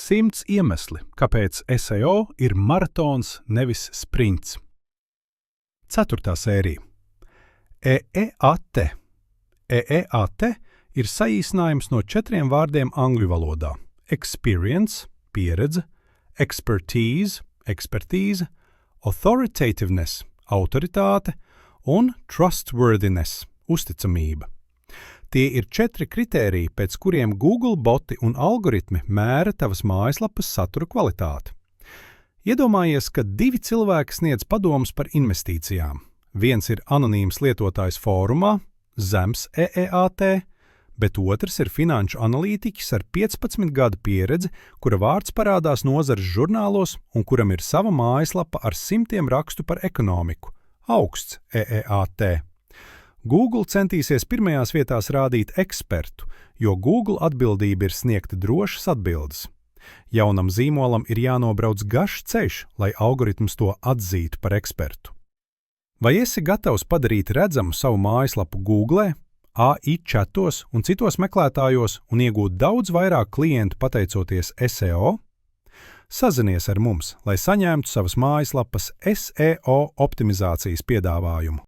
100 iemesli, kāpēc SEO ir maratons, nevis sprints. 4. sērija. EEAT. EEAT ir saīsinājums no 4 vārdiem angļu valodā – experience, pieredze, expertise, ekspertīze, authoritativeness, autoritāte un trustworthiness, uzticamība. Tie ir 4 kritēriji, pēc kuriem Google boti un algoritmi mēra tavas mājaslapas satura kvalitāti. Iedomājies, ka 2 cilvēki sniedz padomus par investīcijām. Viens ir anonīms lietotājs fórumā, zems EEAT, bet otrs ir finanšu analītiķis ar 15 gadu pieredzi, kura vārds parādās nozares žurnālos un kuram ir sava mājaslapa ar 100 rakstu par ekonomiku, augsts EEAT. Google centīsies pirmajās vietās rādīt ekspertu, jo Google atbildība ir sniegt drošas atbildes. Jaunam zīmolam ir jānobrauc garš ceļš, lai algoritms to atzītu par ekspertu. Vai esi gatavs padarīt redzamu savu mājaslapu Google, AI čatos un citos meklētājos un iegūt daudz vairāk klientu pateicoties SEO? Sazinies ar mums, lai saņemtu savas mājaslapas SEO optimizācijas piedāvājumu.